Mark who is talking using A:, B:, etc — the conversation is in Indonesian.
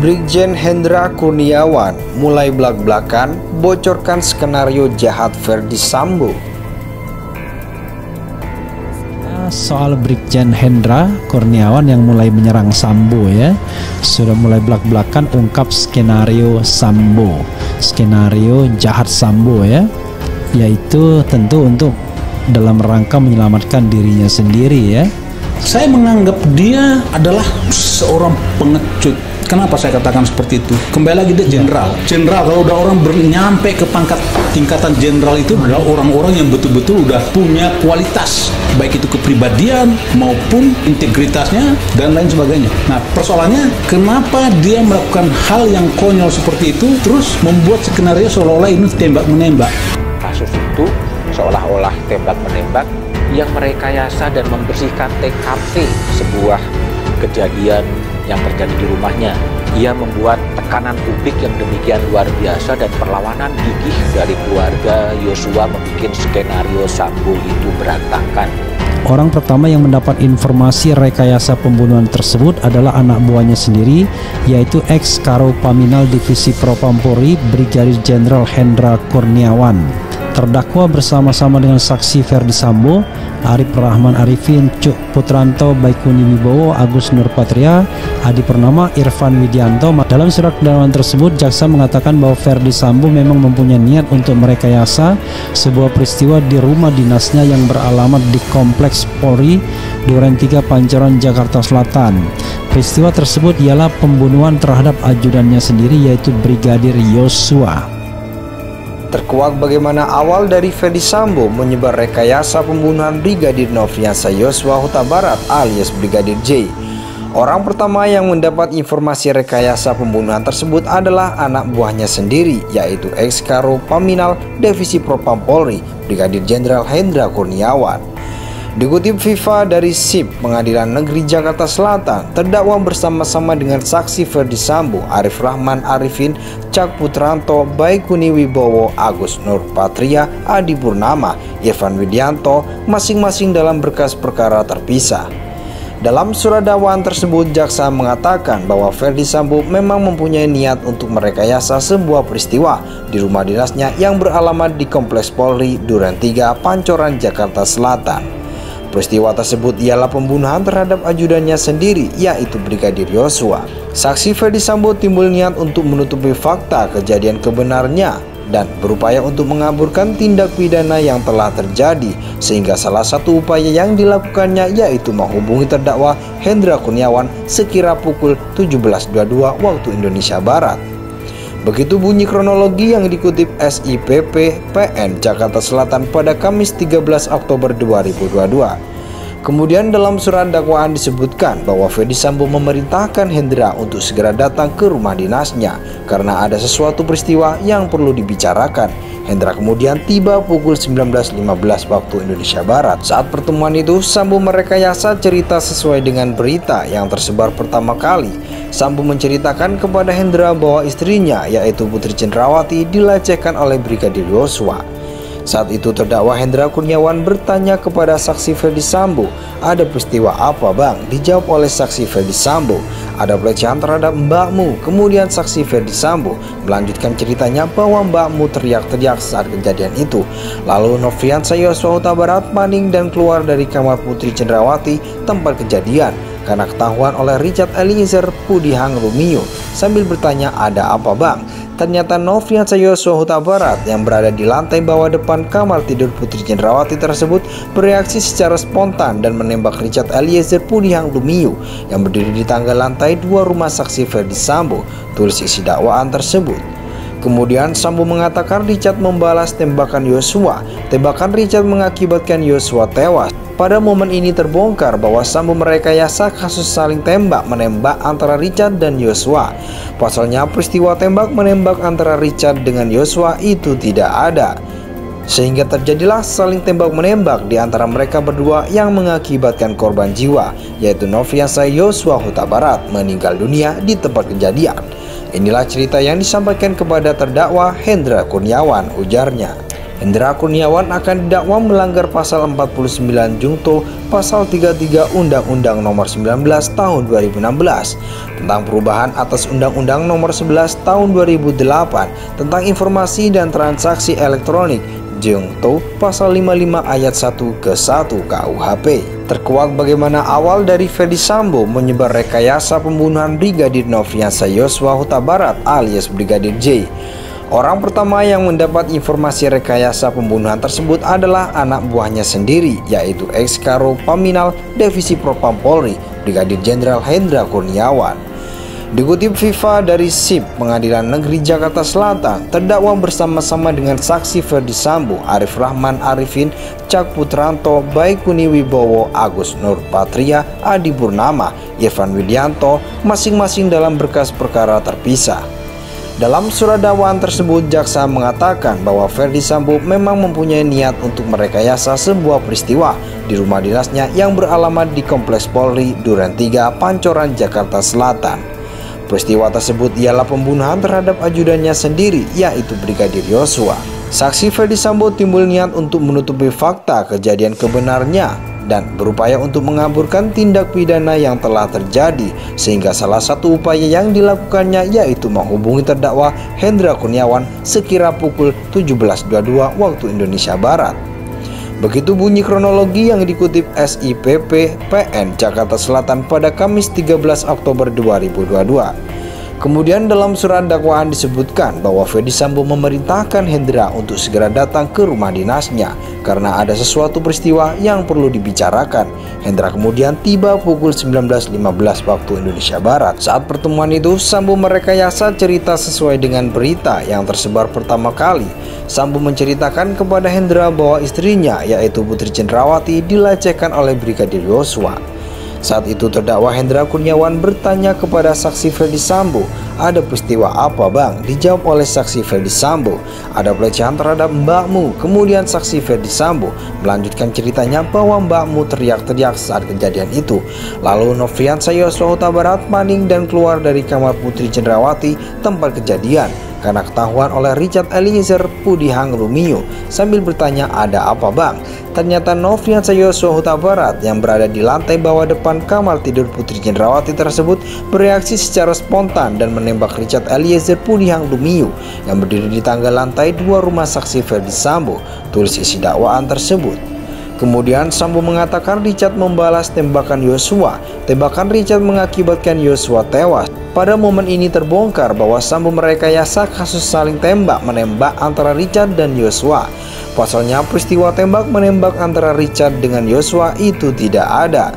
A: Brigjen Hendra Kurniawan mulai blak-blakan bocorkan skenario jahat Ferdi Sambo.
B: Soal Brigjen Hendra Kurniawan yang mulai menyerang Sambo ya, sudah mulai blak-blakan ungkap skenario Sambo, skenario jahat Sambo ya, yaitu tentu untuk dalam rangka menyelamatkan dirinya sendiri ya.
C: Saya menganggap dia adalah seorang pengecut. Kenapa saya katakan seperti itu? Kembali lagi dia jenderal. Jenderal, kalau udah orang nyampe ke pangkat tingkatan jenderal itu adalah orang-orang yang betul-betul udah punya kualitas, baik itu kepribadian maupun integritasnya dan lain sebagainya. Nah, persoalannya kenapa dia melakukan hal yang konyol seperti itu terus membuat skenario seolah-olah ini tembak-menembak.
D: Kasus itu seolah-olah tembak-menembak yang merekayasa dan membersihkan TKP sebuah kejadian yang terjadi di rumahnya. Ia membuat tekanan publik yang demikian luar biasa dan perlawanan gigih dari keluarga Yosua membuat skenario Sambo itu berantakan.
B: Orang pertama yang mendapat informasi rekayasa pembunuhan tersebut adalah anak buahnya sendiri, yaitu ex-Karo Paminal Divisi Propampori Brigadir Jenderal Hendra Kurniawan. Terdakwa bersama-sama dengan saksi Ferdi Sambo, Arif Rahman Arifin, Cuk Putranto, Baikuni Wibowo, Agus Nurpatria, Adi Purnama, Irfan Widianto. Dalam surat dakwaan tersebut, jaksa mengatakan bahwa Ferdi Sambo memang mempunyai niat untuk merekayasa sebuah peristiwa di rumah dinasnya yang beralamat di Kompleks Polri Duren 3 Pancoran, Jakarta Selatan. Peristiwa tersebut ialah pembunuhan terhadap ajudannya sendiri, yaitu Brigadir Yosua.
A: Terkuak bagaimana awal dari Ferdi Sambo menyebar rekayasa pembunuhan Brigadir Nofriansah Yosua Huta Barat alias Brigadir J. Orang pertama yang mendapat informasi rekayasa pembunuhan tersebut adalah anak buahnya sendiri, yaitu ex-Karo Paminal Divisi Propam Polri Brigadir Jenderal Hendra Kurniawan. Dikutip Viva dari SIP Pengadilan Negeri Jakarta Selatan, terdakwa bersama-sama dengan saksi Ferdi Sambo, Arif Rahman Arifin, Cak Putranto, Baikuni Wibowo, Agus Nurpatria, Adi Purnama, Irfan Widianto, masing-masing dalam berkas perkara terpisah. Dalam surat dakwaan tersebut, jaksa mengatakan bahwa Ferdi Sambo memang mempunyai niat untuk merekayasa sebuah peristiwa di rumah dinasnya yang beralamat di Kompleks Polri Duren 3 Pancoran, Jakarta Selatan. Peristiwa tersebut ialah pembunuhan terhadap ajudannya sendiri, yaitu Brigadir Yosua. Saksi Ferdi Sambo timbul niat untuk menutupi fakta kejadian kebenarnya dan berupaya untuk mengaburkan tindak pidana yang telah terjadi, sehingga salah satu upaya yang dilakukannya yaitu menghubungi terdakwa Hendra Kurniawan sekira pukul 17.22 waktu Indonesia Barat. Begitu bunyi kronologi yang dikutip SIPP PN Jakarta Selatan pada Kamis 13 Oktober 2022. Kemudian dalam surat dakwaan disebutkan bahwa Ferdi Sambo memerintahkan Hendra untuk segera datang ke rumah dinasnya karena ada sesuatu peristiwa yang perlu dibicarakan. Hendra kemudian tiba pukul 19.15 waktu Indonesia Barat. Saat pertemuan itu, Sambo merekayasa cerita sesuai dengan berita yang tersebar pertama kali. Sambo menceritakan kepada Hendra bahwa istrinya, yaitu Putri Cendrawati, dilecehkan oleh Brigadir Yosua. Saat itu terdakwa Hendra Kurniawan bertanya kepada saksi Ferdi Sambo, "Ada peristiwa apa bang?" Dijawab oleh saksi Ferdi Sambo, "Ada pelecehan terhadap mbakmu." Kemudian saksi Ferdi Sambo melanjutkan ceritanya bahwa mbakmu teriak-teriak saat kejadian itu. Lalu Nofriansah Yosua Huta Barat panik dan keluar dari kamar Putri Cendrawati tempat kejadian karena ketahuan oleh Richard Eliezer Pudihang Lumiu sambil bertanya, "Ada apa bang?" Ternyata Nofriansah Yosua Huta Barat yang berada di lantai bawah depan kamar tidur Putri Cendrawati tersebut bereaksi secara spontan dan menembak Richard Eliezer Pudihang Lumiu yang berdiri di tangga lantai 2 rumah saksi Ferdi Sambo, tulis isi dakwaan tersebut. Kemudian Sambo mengatakan Richard membalas tembakan Yosua. Tembakan Richard mengakibatkan Yosua tewas. Pada momen ini terbongkar bahwa Sambo merekayasa kasus saling tembak-menembak antara Richard dan Yosua. Pasalnya peristiwa tembak-menembak antara Richard dengan Yosua itu tidak ada, sehingga terjadilah saling tembak-menembak di antara mereka berdua yang mengakibatkan korban jiwa, yaitu Nofriansah Yosua Huta Barat meninggal dunia di tempat kejadian. Inilah cerita yang disampaikan kepada terdakwa Hendra Kurniawan, ujarnya. Hendra Kurniawan akan didakwa melanggar pasal 49 Junto pasal 33 Undang-Undang Nomor 19 Tahun 2016 tentang perubahan atas Undang-Undang Nomor 11 Tahun 2008 tentang informasi dan transaksi elektronik Junto pasal 55 ayat 1 ke 1 KUHP. Terkuak bagaimana awal dari Ferdi Sambo menyebar rekayasa pembunuhan Brigadir Nofriansah Yosua Huta Barat alias Brigadir J. Orang pertama yang mendapat informasi rekayasa pembunuhan tersebut adalah anak buahnya sendiri, yaitu ex-Karo Paminal Divisi Propam Polri, Brigadir Jenderal Hendra Kurniawan. Dikutip Viva dari SIP Pengadilan Negeri Jakarta Selatan, terdakwa bersama-sama dengan saksi Ferdi Sambo, Arif Rahman Arifin, Cak Putranto, Baikuni Wibowo, Agus Nurpatria, Adi Purnama, Irfan Widianto, masing-masing dalam berkas perkara terpisah. Dalam surat dakwaan tersebut, jaksa mengatakan bahwa Ferdi Sambo memang mempunyai niat untuk merekayasa sebuah peristiwa di rumah dinasnya yang beralamat di Kompleks Polri Duren 3, Pancoran, Jakarta Selatan. Peristiwa tersebut ialah pembunuhan terhadap ajudannya sendiri, yaitu Brigadir Yosua. Saksi Ferdi Sambo timbul niat untuk menutupi fakta kejadian kebenarnya dan berupaya untuk mengaburkan tindak pidana yang telah terjadi, sehingga salah satu upaya yang dilakukannya yaitu menghubungi terdakwa Hendra Kurniawan sekira pukul 17.22 waktu Indonesia Barat. Begitu bunyi kronologi yang dikutip SIPP PN Jakarta Selatan pada Kamis 13 Oktober 2022. Kemudian dalam surat dakwaan disebutkan bahwa Ferdi Sambo memerintahkan Hendra untuk segera datang ke rumah dinasnya karena ada sesuatu peristiwa yang perlu dibicarakan. Hendra kemudian tiba pukul 19.15 waktu Indonesia Barat. Saat pertemuan itu, Sambo merekayasa cerita sesuai dengan berita yang tersebar pertama kali. Sambo menceritakan kepada Hendra bahwa istrinya, yaitu Putri Cendrawati, dilecehkan oleh Brigadir Yosua. Saat itu terdakwa Hendra Kurniawan bertanya kepada saksi Ferdi Sambo, "Ada peristiwa apa bang?" Dijawab oleh saksi Ferdi Sambo, "Ada pelecehan terhadap mbakmu." Kemudian saksi Ferdi Sambo melanjutkan ceritanya bahwa mbakmu teriak-teriak saat kejadian itu. Lalu Nofriansah Yosua Huta Barat panik dan keluar dari kamar Putri Cendrawati tempat kejadian karena ketahuan oleh Richard Eliezer Pudihang Lumiu sambil bertanya, "Ada apa bang?" Ternyata Nofriansah Yosua Huta Barat yang berada di lantai bawah depan kamar tidur Putri Cendrawati tersebut bereaksi secara spontan dan menembak Richard Eliezer Pudihang Lumiu yang berdiri di tangga lantai 2 rumah saksi Ferdi Sambo, tulis isi dakwaan tersebut. Kemudian Sambo mengatakan Richard membalas tembakan Yosua. Tembakan Richard mengakibatkan Yosua tewas. Pada momen ini terbongkar bahwa Sambo merekayasa kasus saling tembak-menembak antara Richard dan Yosua. Pasalnya peristiwa tembak-menembak antara Richard dengan Yosua itu tidak ada.